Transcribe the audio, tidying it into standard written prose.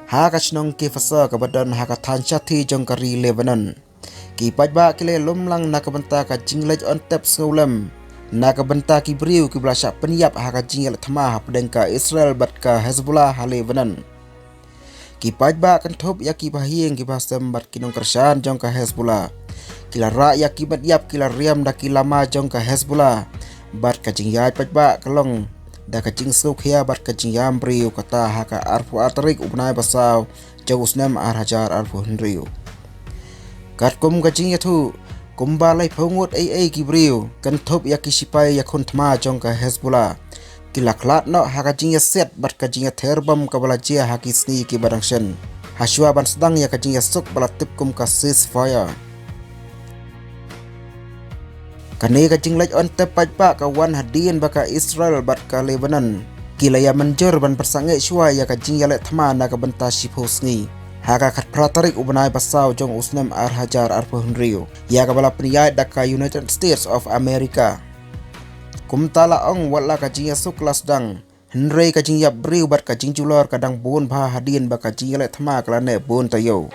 haka chnong ki fasa kabadan haka thanchati jongkari Lebanon ki pajba kile lumlang nakabenta ka jinglej on tep sngolem nakabenta ki briu ki blasha penyap haka jingel thama hapdengka Israel batka Hezbollah ha Lebanon ki pajba kan thop ya ki bahieng ki basem bat kinong kersan jongka Hezbollah kila ra ya ki bat yap kila riam da ki lama jongka Hezbollah bat ka jingyai pajba kalong da ka jing sukhia bat ka jingyam briu kata haka arfu atarik ubnai basaw jawusnem arhajar arfu henriu kat kum ka jing yathu kumba lai phongot ai ki briu kan thop ya ki sipai ya khun thma jongka Hezbollah kila khlat no haka jing ya set bat ka jing ya therbam ka bala jia haki sni ki barangshen haswa ban sedang ya ka jing ya suk bala tip kum ka ceasefire kane ka jing laj on tep pajba ka wan hadien baka Israel bat ka Lebanon kila ya menjer ban persange shwa ya ka jing ya le thma na ka benta shipusni haka khat pratarik ubnai basaw jong usnem arhajar arfu henriu ya ka bala priyai da ka United States of America kumtala ong wala ka jing ya suk lasdang henrei ka jing ya briu bat ka jing julor kadang bon bha hadien baka jing ya le thma klane bon tayo